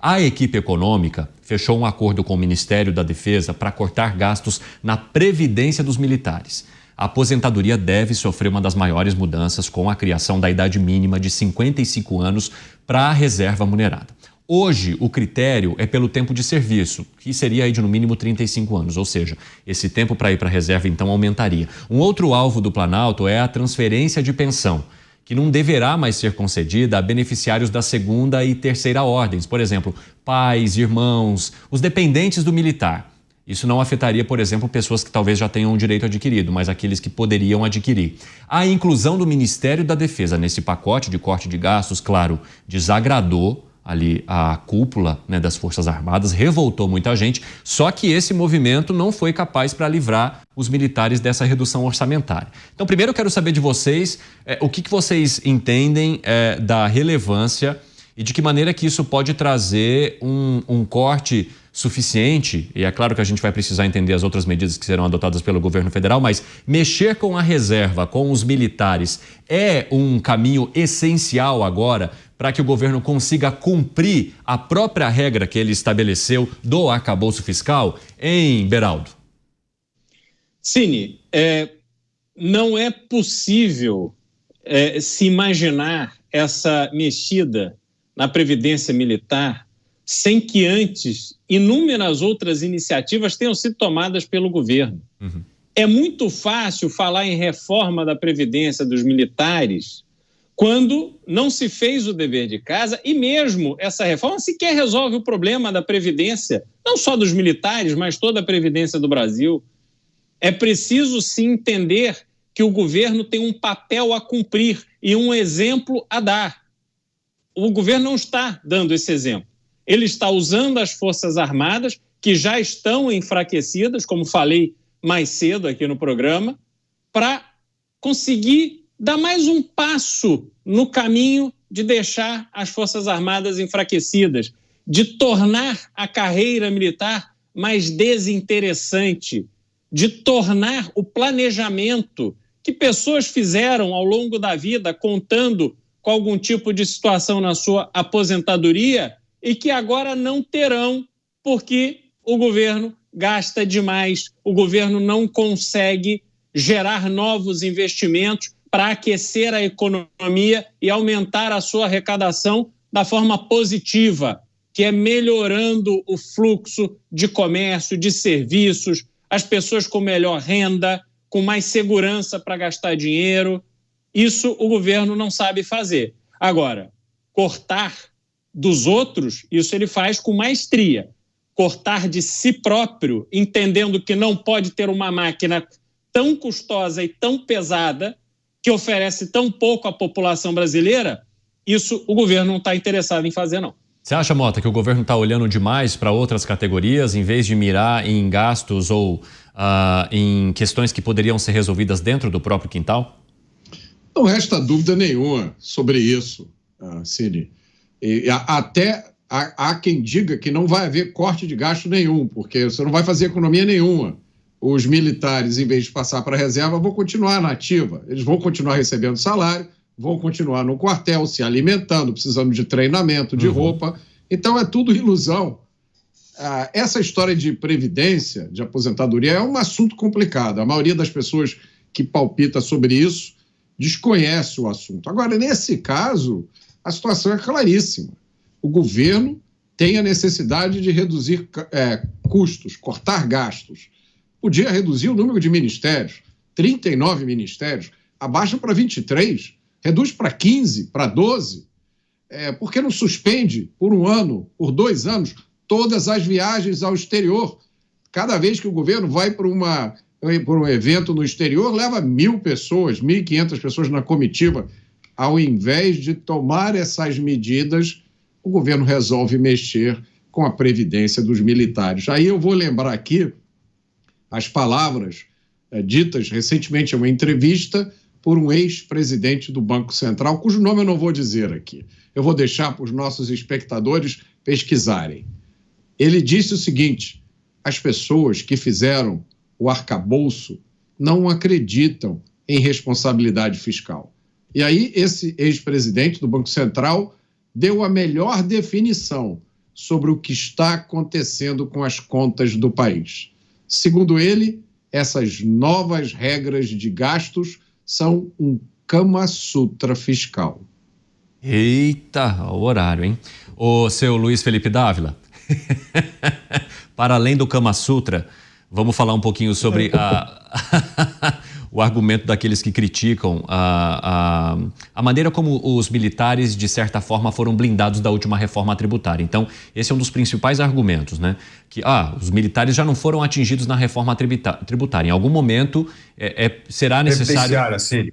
A equipe econômica fechou um acordo com o Ministério da Defesa para cortar gastos na previdência dos militares. A aposentadoria deve sofrer uma das maiores mudanças com a criação da idade mínima de 55 anos para a reserva remunerada. Hoje, o critério é pelo tempo de serviço, que seria aí de no mínimo 35 anos, ou seja, esse tempo para ir para a reserva então aumentaria. Um outro alvo do Planalto é a transferência de pensão, que não deverá mais ser concedida a beneficiários da segunda e terceira ordens, por exemplo, pais, irmãos, os dependentes do militar. Isso não afetaria, por exemplo, pessoas que talvez já tenham um direito adquirido, mas aqueles que poderiam adquirir. A inclusão do Ministério da Defesa nesse pacote de corte de gastos, claro, desagradou ali a cúpula, né, das Forças Armadas, revoltou muita gente, só que esse movimento não foi capaz para livrar os militares dessa redução orçamentária. Então, primeiro eu quero saber de vocês o que vocês entendem da relevância e de que maneira que isso pode trazer um corte suficiente, e é claro que a gente vai precisar entender as outras medidas que serão adotadas pelo governo federal, mas mexer com a reserva, com os militares, é um caminho essencial agora para que o governo consiga cumprir a própria regra que ele estabeleceu do arcabouço fiscal, hein, Beraldo? Cine, não é possível se imaginar essa mexida na Previdência Militar sem que antes inúmeras outras iniciativas tenham sido tomadas pelo governo. Uhum. É muito fácil falar em reforma da Previdência dos militares quando não se fez o dever de casa e mesmo essa reforma sequer resolve o problema da Previdência, não só dos militares, mas toda a Previdência do Brasil. É preciso sim entender que o governo tem um papel a cumprir e um exemplo a dar. O governo não está dando esse exemplo. Ele está usando as Forças Armadas, que já estão enfraquecidas, como falei mais cedo aqui no programa, para conseguir dar mais um passo no caminho de deixar as Forças Armadas enfraquecidas, de tornar a carreira militar mais desinteressante, de tornar o planejamento que pessoas fizeram ao longo da vida, contando com algum tipo de situação na sua aposentadoria, e que agora não terão, porque o governo gasta demais, o governo não consegue gerar novos investimentos para aquecer a economia e aumentar a sua arrecadação da forma positiva, que é melhorando o fluxo de comércio, de serviços, as pessoas com melhor renda, com mais segurança para gastar dinheiro. Isso o governo não sabe fazer. Agora, cortar dos outros, isso ele faz com maestria. Cortar de si próprio, entendendo que não pode ter uma máquina tão custosa e tão pesada, que oferece tão pouco à população brasileira, isso o governo não está interessado em fazer, não. Você acha, Mota, que o governo está olhando demais para outras categorias, em vez de mirar em gastos ou em questões que poderiam ser resolvidas dentro do próprio quintal? Não resta dúvida nenhuma sobre isso, Cine. E até há quem diga que não vai haver corte de gasto nenhum, porque você não vai fazer economia nenhuma. Os militares, em vez de passar para a reserva, vão continuar na ativa. Eles vão continuar recebendo salário, vão continuar no quartel, se alimentando, precisando de treinamento, de roupa. Então, é tudo ilusão. Essa história de previdência, de aposentadoria, é um assunto complicado. A maioria das pessoas que palpita sobre isso desconhece o assunto. Agora, nesse caso, a situação é claríssima. O governo tem a necessidade de reduzir custos, cortar gastos. Podia reduzir o número de ministérios, 39 ministérios, abaixa para 23, reduz para 15, para 12. Por que não suspende por 1 ano, por 2 anos, todas as viagens ao exterior? Cada vez que o governo vai por um evento no exterior, leva 1.000 pessoas, 1.500 pessoas na comitiva. Ao invés de tomar essas medidas, o governo resolve mexer com a previdência dos militares. Aí eu vou lembrar aqui as palavras ditas recentemente em uma entrevista por um ex-presidente do Banco Central, cujo nome eu não vou dizer aqui. Eu vou deixar para os nossos espectadores pesquisarem. Ele disse o seguinte: as pessoas que fizeram o arcabouço não acreditam em responsabilidade fiscal. E aí esse ex-presidente do Banco Central deu a melhor definição sobre o que está acontecendo com as contas do país. Segundo ele, essas novas regras de gastos são um Kama Sutra fiscal. Eita, o horário, hein? Ô, seu Luiz Felipe Dávila, para além do Kama Sutra, vamos falar um pouquinho sobre o argumento daqueles que criticam a maneira como os militares, de certa forma, foram blindados da última reforma tributária. Então, esse é um dos principais argumentos, né? Que os militares já não foram atingidos na reforma tributária. Em algum momento será necessário... Previdenciária, sim.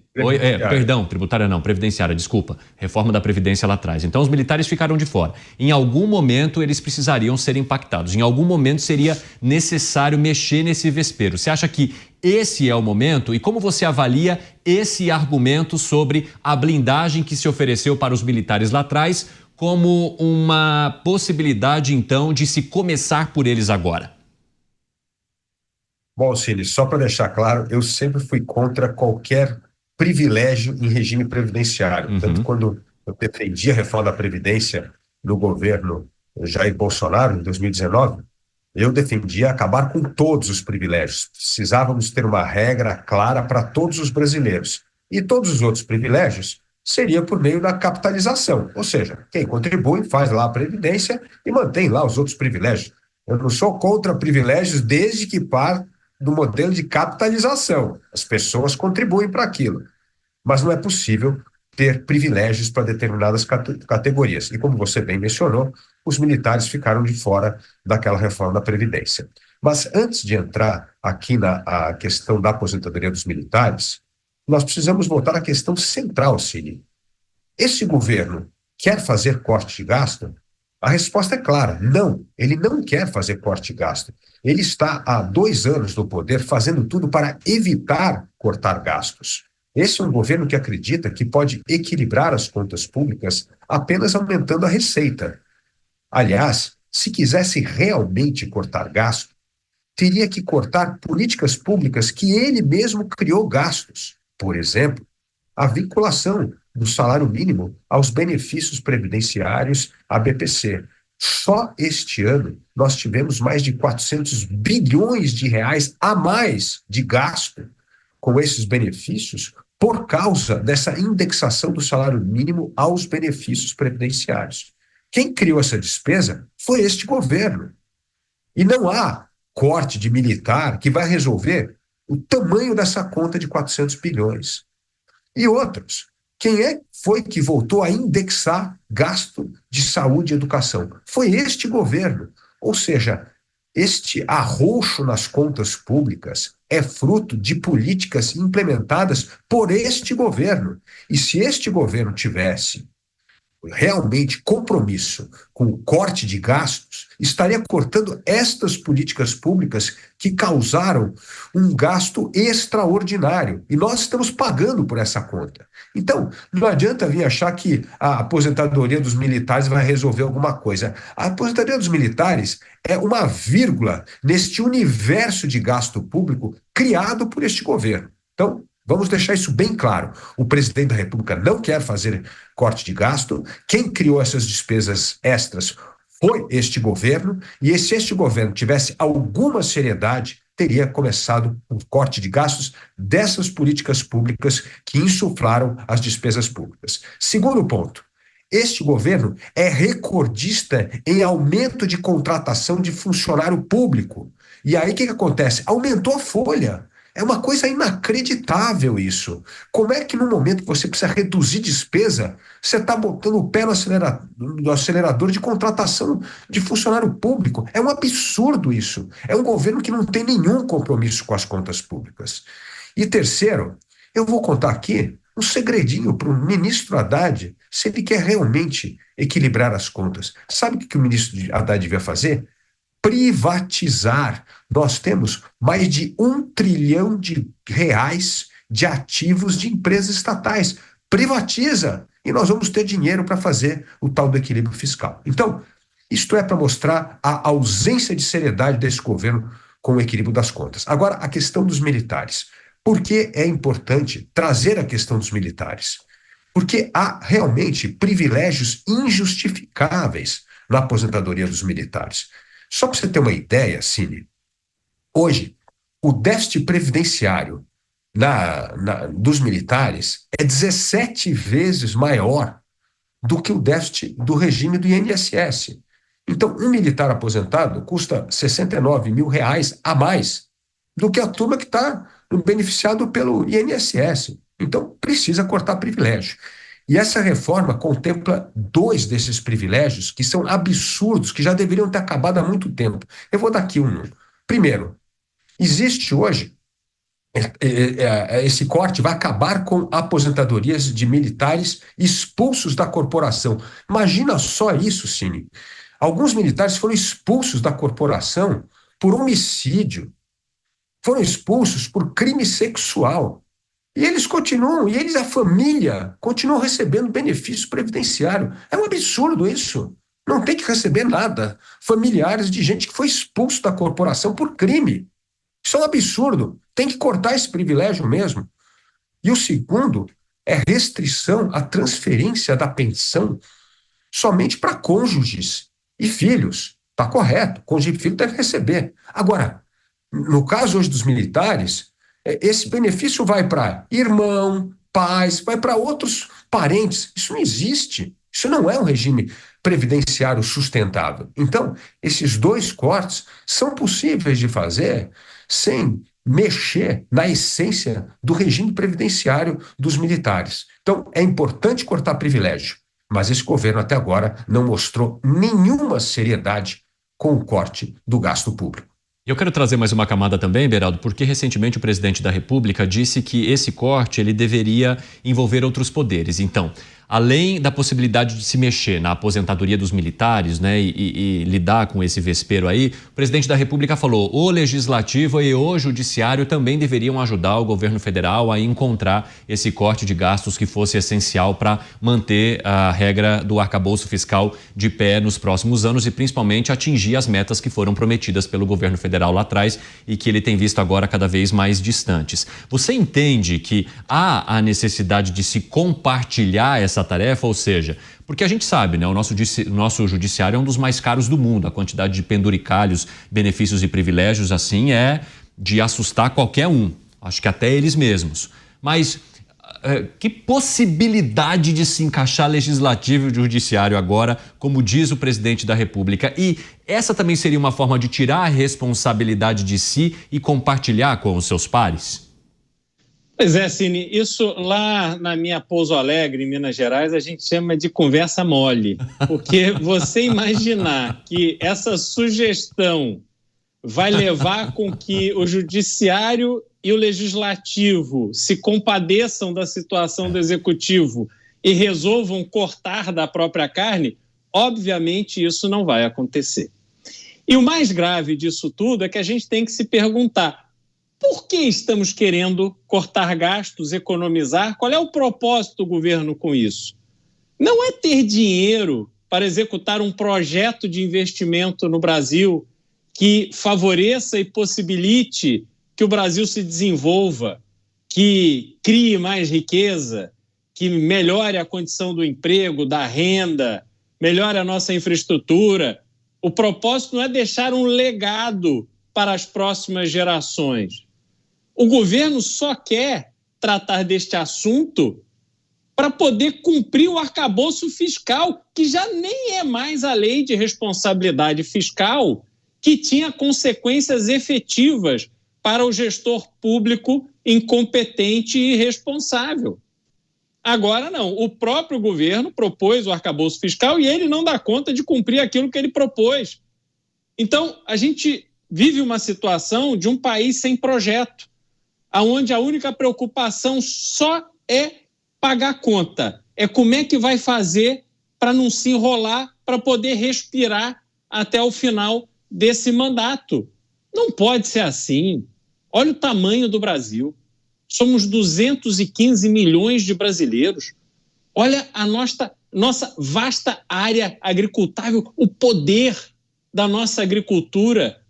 Tributária não, previdenciária, desculpa. Reforma da Previdência lá atrás. Então, os militares ficaram de fora. Em algum momento, eles precisariam ser impactados. Em algum momento, seria necessário mexer nesse vespeiro. Você acha que esse é o momento? E como você avalia esse argumento sobre a blindagem que se ofereceu para os militares lá atrás como uma possibilidade, então, de se começar por eles agora? Bom, Cine, só para deixar claro, eu sempre fui contra qualquer privilégio em regime previdenciário. Tanto quando eu defendi a reforma da Previdência no governo Jair Bolsonaro, em 2019, eu defendia acabar com todos os privilégios. Precisávamos ter uma regra clara para todos os brasileiros. E todos os outros privilégios seria por meio da capitalização. Ou seja, quem contribui faz lá a Previdência e mantém lá os outros privilégios. Eu não sou contra privilégios desde que parta do modelo de capitalização. As pessoas contribuem para aquilo. Mas não é possível ter privilégios para determinadas categorias. E como você bem mencionou, os militares ficaram de fora daquela reforma da Previdência. Mas antes de entrar aqui na questão da aposentadoria dos militares, nós precisamos voltar à questão central, Cine. Esse governo quer fazer corte de gasto? A resposta é clara, não. Ele não quer fazer corte de gasto. Ele está há 2 anos no poder fazendo tudo para evitar cortar gastos. Esse é um governo que acredita que pode equilibrar as contas públicas apenas aumentando a receita. Aliás, se quisesse realmente cortar gasto, teria que cortar políticas públicas que ele mesmo criou gastos. Por exemplo, a vinculação do salário mínimo aos benefícios previdenciários, a BPC. Só este ano nós tivemos mais de 400 bilhões de reais a mais de gasto com esses benefícios por causa dessa indexação do salário mínimo aos benefícios previdenciários. Quem criou essa despesa foi este governo. E não há corte de militar que vai resolver o tamanho dessa conta de 400 bilhões. E outros. Quem foi que voltou a indexar gasto de saúde e educação? Foi este governo. Ou seja, este arroxo nas contas públicas é fruto de políticas implementadas por este governo. E se este governo tivesse realmente compromisso com o corte de gastos, estaria cortando estas políticas públicas que causaram um gasto extraordinário. E nós estamos pagando por essa conta. Então, não adianta vir achar que a aposentadoria dos militares vai resolver alguma coisa. A aposentadoria dos militares é uma vírgula neste universo de gasto público criado por este governo. Então, vamos deixar isso bem claro. O presidente da República não quer fazer corte de gasto. Quem criou essas despesas extras foi este governo. E se este governo tivesse alguma seriedade, teria começado um corte de gastos dessas políticas públicas que insuflaram as despesas públicas. Segundo ponto, este governo é recordista em aumento de contratação de funcionário público. E aí o que acontece? Aumentou a folha. É uma coisa inacreditável isso. Como é que no momento que você precisa reduzir despesa, você está botando o pé no acelerador de contratação de funcionário público? É um absurdo isso. É um governo que não tem nenhum compromisso com as contas públicas. E terceiro, eu vou contar aqui um segredinho para o ministro Haddad, se ele quer realmente equilibrar as contas. Sabe o que o ministro Haddad devia fazer? Privatizar. Nós temos mais de R$1 trilhão de ativos de empresas estatais. Privatiza e nós vamos ter dinheiro para fazer o tal do equilíbrio fiscal. Então, isto é para mostrar a ausência de seriedade desse governo com o equilíbrio das contas. Agora, a questão dos militares. Por que é importante trazer a questão dos militares? Porque há realmente privilégios injustificáveis na aposentadoria dos militares. Só para você ter uma ideia, Cine, hoje, o déficit previdenciário dos militares é 17 vezes maior do que o déficit do regime do INSS. Então, um militar aposentado custa R$69 mil a mais do que a turma que está beneficiado pelo INSS. Então, precisa cortar privilégio. E essa reforma contempla 2 desses privilégios que são absurdos, que já deveriam ter acabado há muito tempo. Eu vou dar aqui um. Primeiro, existe hoje, esse corte vai acabar com aposentadorias de militares expulsos da corporação. Imagina só isso, Cine. Alguns militares foram expulsos da corporação por homicídio, foram expulsos por crime sexual. E eles continuam, a família, continuam recebendo benefício previdenciário. É um absurdo isso. Não tem que receber nada. Familiares de gente que foi expulso da corporação por crime. Isso é um absurdo. Tem que cortar esse privilégio mesmo. E o segundo é restrição à transferência da pensão somente para cônjuges e filhos. Está correto. Cônjuge e filho deve receber. Agora, no caso hoje dos militares, esse benefício vai para irmão, pais, vai para outros parentes. Isso não existe. Isso não é um regime previdenciário sustentável. Então, esses 2 cortes são possíveis de fazer sem mexer na essência do regime previdenciário dos militares. Então, é importante cortar privilégio, mas esse governo até agora não mostrou nenhuma seriedade com o corte do gasto público. Eu quero trazer mais uma camada também, Beraldo, porque recentemente o presidente da República disse que esse corte ele deveria envolver outros poderes. Então, além da possibilidade de se mexer na aposentadoria dos militares, né, e lidar com esse vespeiro aí, o presidente da República falou: o Legislativo e o Judiciário também deveriam ajudar o governo federal a encontrar esse corte de gastos que fosse essencial para manter a regra do arcabouço fiscal de pé nos próximos anos e principalmente atingir as metas que foram prometidas pelo governo federal lá atrás e que ele tem visto agora cada vez mais distantes. Você entende que há a necessidade de se compartilhar essa tarefa, ou seja, porque a gente sabe, né, o nosso judiciário é um dos mais caros do mundo, a quantidade de penduricalhos, benefícios e privilégios, assim, é de assustar qualquer um, acho que até eles mesmos. Mas que possibilidade de se encaixar legislativo e judiciário agora, como diz o presidente da República? E essa também seria uma forma de tirar a responsabilidade de si e compartilhar com os seus pares? Pois é, Cine, isso lá na minha Pouso Alegre, em Minas Gerais, a gente chama de conversa mole, porque você imaginar que essa sugestão vai levar com que o judiciário e o legislativo se compadeçam da situação do executivo e resolvam cortar da própria carne, obviamente isso não vai acontecer. E o mais grave disso tudo é que a gente tem que se perguntar: por que estamos querendo cortar gastos, economizar? Qual é o propósito do governo com isso? Não é ter dinheiro para executar um projeto de investimento no Brasil que favoreça e possibilite que o Brasil se desenvolva, que crie mais riqueza, que melhore a condição do emprego, da renda, melhore a nossa infraestrutura. O propósito não é deixar um legado para as próximas gerações. O governo só quer tratar deste assunto para poder cumprir o arcabouço fiscal, que já nem é mais a lei de responsabilidade fiscal, que tinha consequências efetivas para o gestor público incompetente e irresponsável. Agora não, o próprio governo propôs o arcabouço fiscal e ele não dá conta de cumprir aquilo que ele propôs. Então, a gente vive uma situação de um país sem projeto, onde a única preocupação só é pagar a conta. É como é que vai fazer para não se enrolar, para poder respirar até o final desse mandato. Não pode ser assim. Olha o tamanho do Brasil. Somos 215 milhões de brasileiros. Olha a nossa vasta área agricultável, o poder da nossa agricultura.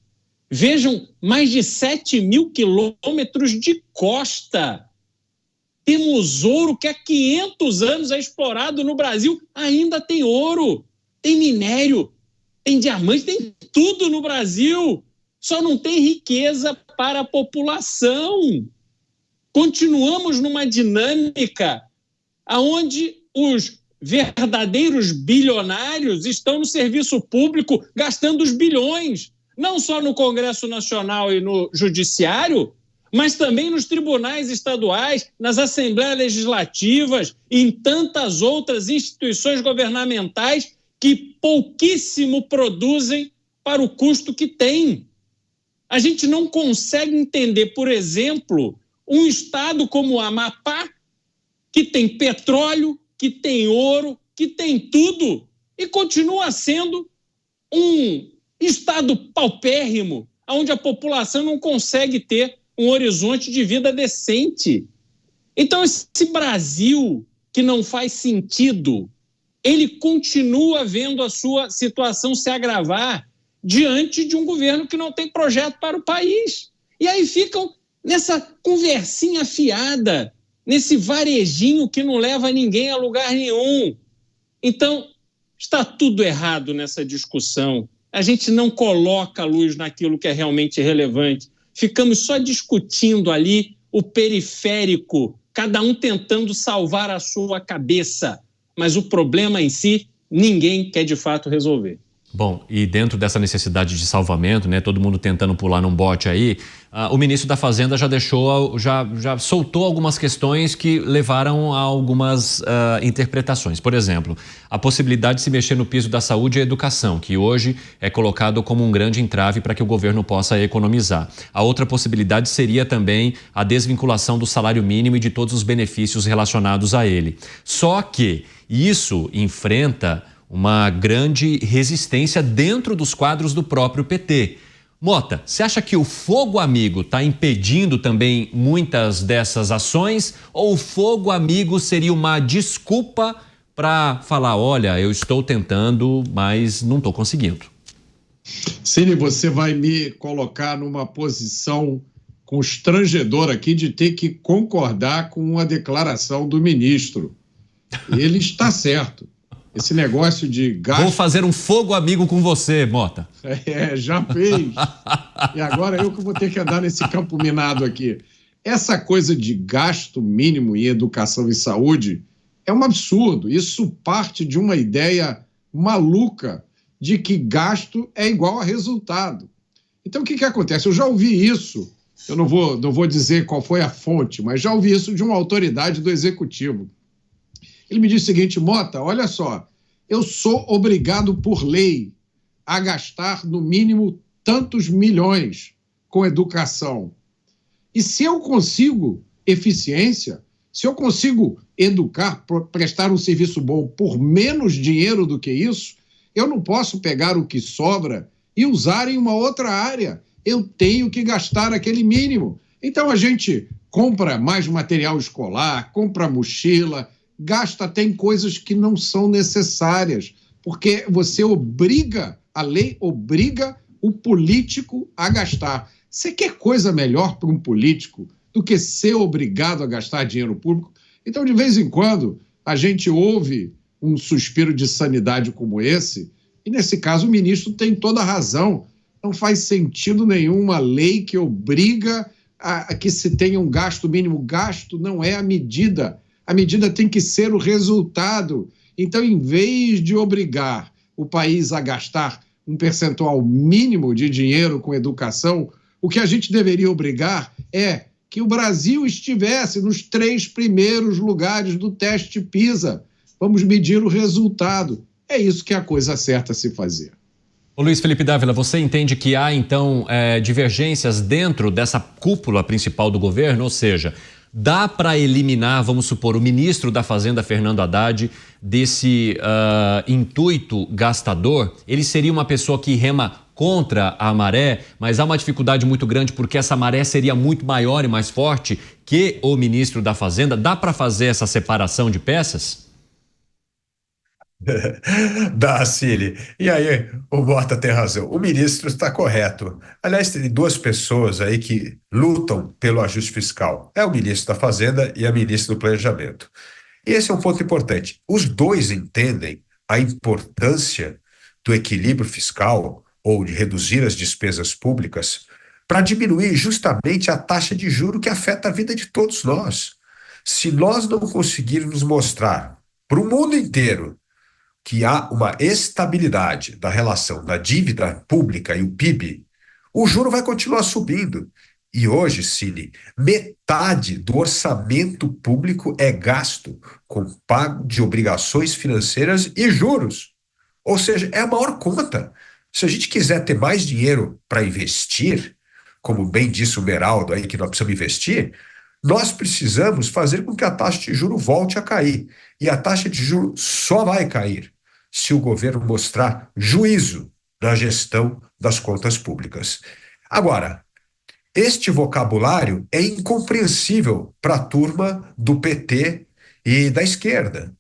Vejam, mais de 7 mil quilômetros de costa. Temos ouro que há 500 anos é explorado no Brasil. Ainda tem ouro, tem minério, Tem diamante, tem tudo no Brasil. Só não tem riqueza para a população. Continuamos numa dinâmica onde os verdadeiros bilionários estão no serviço público gastando os bilhões, não só no Congresso Nacional e no Judiciário, mas também nos tribunais estaduais, nas assembleias legislativas e em tantas outras instituições governamentais que pouquíssimo produzem para o custo que têm. A gente não consegue entender, por exemplo, um estado como o Amapá, que tem petróleo, que tem ouro, que tem tudo, e continua sendo um estado paupérrimo, onde a população não consegue ter um horizonte de vida decente. Então, esse Brasil que não faz sentido, ele continua vendo a sua situação se agravar diante de um governo que não tem projeto para o país. E aí ficam nessa conversinha fiada, nesse varejinho que não leva ninguém a lugar nenhum. Então, está tudo errado nessa discussão. A gente não coloca a luz naquilo que é realmente relevante. Ficamos só discutindo ali o periférico, cada um tentando salvar a sua cabeça. Mas o problema em si, ninguém quer de fato resolver. Bom, e dentro dessa necessidade de salvamento, né, todo mundo tentando pular num bote aí, o ministro da Fazenda já soltou algumas questões que levaram a algumas interpretações. Por exemplo, a possibilidade de se mexer no piso da saúde e educação, que hoje é colocado como um grande entrave para que o governo possa economizar. A outra possibilidade seria também a desvinculação do salário mínimo e de todos os benefícios relacionados a ele. Só que isso enfrenta uma grande resistência dentro dos quadros do próprio PT. Mota, você acha que o fogo amigo está impedindo também muitas dessas ações, ou o fogo amigo seria uma desculpa para falar, olha, eu estou tentando, mas não estou conseguindo? Cine, você vai me colocar numa posição constrangedora aqui de ter que concordar com uma declaração do ministro. Ele está certo. Esse negócio de gasto... Vou fazer um fogo amigo com você, Mota. Já fez. E agora eu que vou ter que andar nesse campo minado aqui. Essa coisa de gasto mínimo em educação e saúde é um absurdo. Isso parte de uma ideia maluca de que gasto é igual a resultado. Então, o que acontece? Eu já ouvi isso, eu não vou dizer qual foi a fonte, mas já ouvi isso de uma autoridade do Executivo. Ele me disse o seguinte, Mota, olha só, eu sou obrigado por lei a gastar no mínimo tantos milhões com educação. E se eu consigo eficiência, se eu consigo educar, prestar um serviço bom por menos dinheiro do que isso, eu não posso pegar o que sobra e usar em uma outra área. Eu tenho que gastar aquele mínimo. Então a gente compra mais material escolar, compra mochila, gasta até em coisas que não são necessárias, porque você obriga, a lei obriga o político a gastar. Você quer coisa melhor para um político do que ser obrigado a gastar dinheiro público? Então, de vez em quando, a gente ouve um suspiro de sanidade como esse, e nesse caso o ministro tem toda a razão. Não faz sentido nenhum uma lei que obriga a que se tenha um gasto mínimo. Gasto não é a medida. A medida tem que ser o resultado. Então, em vez de obrigar o país a gastar um percentual mínimo de dinheiro com educação, o que a gente deveria obrigar é que o Brasil estivesse nos 3 primeiros lugares do teste PISA. Vamos medir o resultado. É isso que é a coisa certa a se fazer. Ô Luiz Felipe Dávila, você entende que há, então, divergências dentro dessa cúpula principal do governo? Ou seja, dá para eliminar, vamos supor, o ministro da Fazenda, Fernando Haddad, desse intuito gastador? Ele seria uma pessoa que rema contra a maré, mas há uma dificuldade muito grande porque essa maré seria muito maior e mais forte que o ministro da Fazenda. Dá para fazer essa separação de peças? Dá, Cílio. E aí, o Mota tem razão. O ministro está correto. Aliás, tem 2 pessoas aí que lutam pelo ajuste fiscal. É o ministro da Fazenda e a ministra do Planejamento. E esse é um ponto importante. Os 2 entendem a importância do equilíbrio fiscal ou de reduzir as despesas públicas para diminuir justamente a taxa de juros que afeta a vida de todos nós. Se nós não conseguirmos mostrar para o mundo inteiro que há uma estabilidade da relação da dívida pública e o PIB, o juro vai continuar subindo. E hoje, Cine, metade do orçamento público é gasto com pago de obrigações financeiras e juros. Ou seja, é a maior conta. Se a gente quiser ter mais dinheiro para investir, como bem disse o Beraldo aí que nós precisamos investir, nós precisamos fazer com que a taxa de juros volte a cair. E a taxa de juros só vai cair se o governo mostrar juízo na gestão das contas públicas. Agora, este vocabulário é incompreensível para a turma do PT e da esquerda,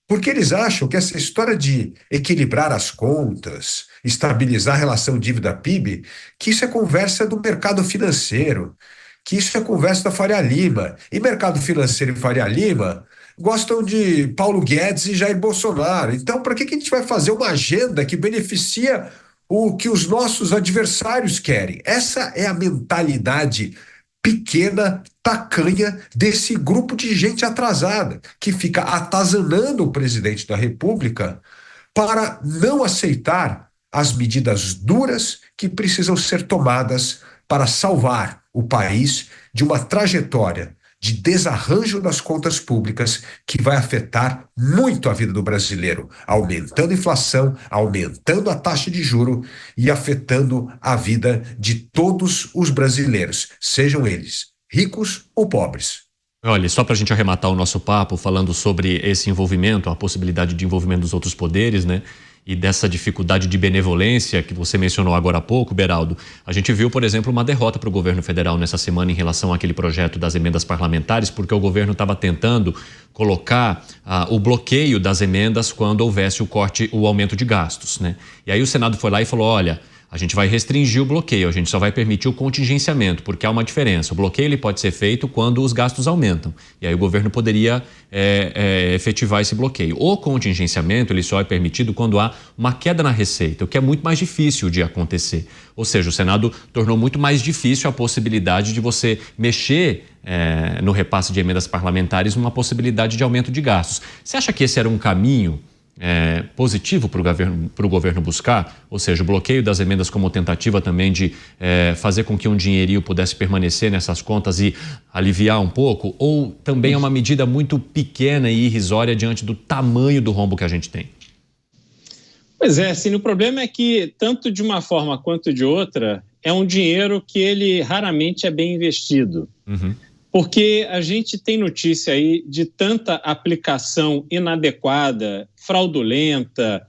porque eles acham que essa história de equilibrar as contas, estabilizar a relação dívida-PIB, que isso é conversa do mercado financeiro, que isso é conversa da Faria Lima. E mercado financeiro e Faria Lima gostam de Paulo Guedes e Jair Bolsonaro. Então, para que a gente vai fazer uma agenda que beneficia o que os nossos adversários querem? Essa é a mentalidade pequena, tacanha desse grupo de gente atrasada, que fica atazanando o presidente da República para não aceitar as medidas duras que precisam ser tomadas para salvar o país de uma trajetória de desarranjo das contas públicas que vai afetar muito a vida do brasileiro, aumentando a inflação, aumentando a taxa de juro e afetando a vida de todos os brasileiros, sejam eles ricos ou pobres. Olha, só para a gente arrematar o nosso papo falando sobre esse envolvimento, a possibilidade de envolvimento dos outros poderes, né? E dessa dificuldade de benevolência que você mencionou agora há pouco, Beraldo, a gente viu, por exemplo, uma derrota para o governo federal nessa semana em relação àquele projeto das emendas parlamentares, porque o governo estava tentando colocar o bloqueio das emendas quando houvesse o aumento de gastos, né? E aí o Senado foi lá e falou, olha, a gente vai restringir o bloqueio, a gente só vai permitir o contingenciamento, porque há uma diferença. O bloqueio ele pode ser feito quando os gastos aumentam. E aí o governo poderia efetivar esse bloqueio. O contingenciamento ele só é permitido quando há uma queda na receita, o que é muito mais difícil de acontecer. Ou seja, o Senado tornou muito mais difícil a possibilidade de você mexer no repasse de emendas parlamentares uma possibilidade de aumento de gastos. Você acha que esse era um caminho positivo para o governo buscar, ou seja, o bloqueio das emendas como tentativa também de fazer com que um dinheirinho pudesse permanecer nessas contas e aliviar um pouco, ou também é uma medida muito pequena e irrisória diante do tamanho do rombo que a gente tem? Pois é, Cine, o problema é que tanto de uma forma quanto de outra é um dinheiro que ele raramente é bem investido. Uhum. Porque a gente tem notícia aí de tanta aplicação inadequada, fraudulenta,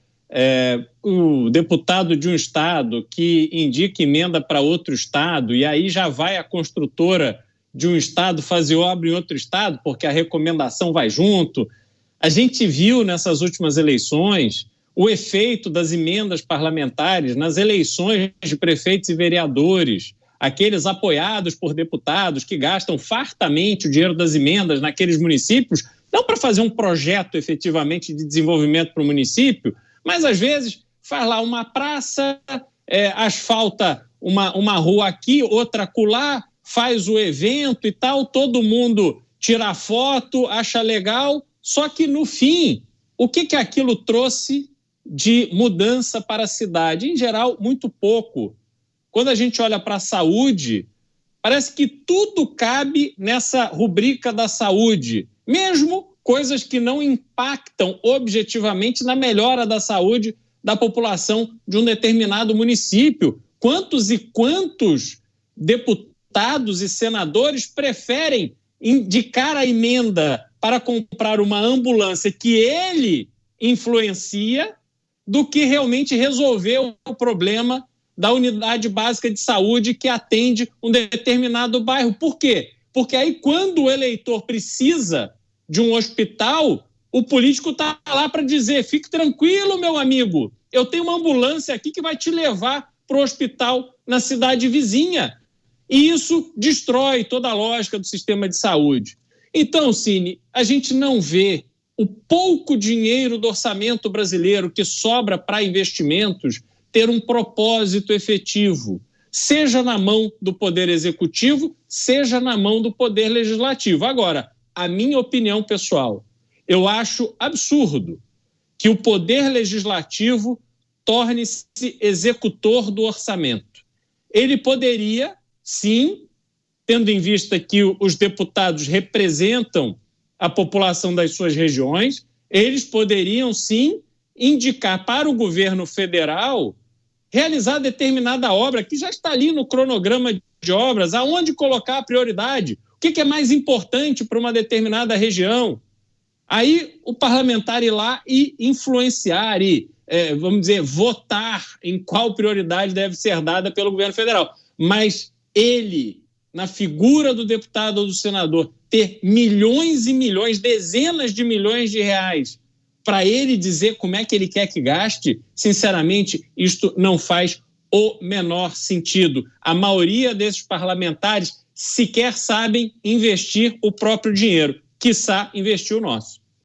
o deputado de um estado que indica emenda para outro estado e aí já vai a construtora de um estado fazer obra em outro estado porque a recomendação vai junto. A gente viu nessas últimas eleições o efeito das emendas parlamentares nas eleições de prefeitos e vereadores, aqueles apoiados por deputados que gastam fartamente o dinheiro das emendas naqueles municípios, não para fazer um projeto efetivamente de desenvolvimento para o município, mas às vezes faz lá uma praça, asfalta uma rua aqui, outra acolá, faz o evento e tal, todo mundo tira foto, acha legal, só que no fim, o que aquilo trouxe de mudança para a cidade? Em geral, muito pouco. Quando a gente olha para a saúde, parece que tudo cabe nessa rubrica da saúde, mesmo coisas que não impactam objetivamente na melhora da saúde da população de um determinado município. Quantos e quantos deputados e senadores preferem indicar a emenda para comprar uma ambulância que ele influencia do que realmente resolver o problema da unidade básica de saúde que atende um determinado bairro? Por quê? Porque aí quando o eleitor precisa de um hospital, o político está lá para dizer, fique tranquilo, meu amigo, eu tenho uma ambulância aqui que vai te levar para o hospital na cidade vizinha. E isso destrói toda a lógica do sistema de saúde. Então, Cine, a gente não vê o pouco dinheiro do orçamento brasileiro que sobra para investimentos ter um propósito efetivo, seja na mão do Poder Executivo, seja na mão do Poder Legislativo. Agora, a minha opinião pessoal, eu acho absurdo que o Poder Legislativo torne-se executor do orçamento. Ele poderia, sim, tendo em vista que os deputados representam a população das suas regiões, eles poderiam, sim, indicar para o governo federal realizar determinada obra que já está ali no cronograma de obras, aonde colocar a prioridade, o que é mais importante para uma determinada região. Aí o parlamentar ir lá e influenciar e, vamos dizer, votar em qual prioridade deve ser dada pelo governo federal. Mas ele, na figura do deputado ou do senador, ter milhões e milhões, dezenas de milhões de reais para ele dizer como é que ele quer que gaste, sinceramente, isto não faz o menor sentido. A maioria desses parlamentares sequer sabem investir o próprio dinheiro, quiçá investir o nosso.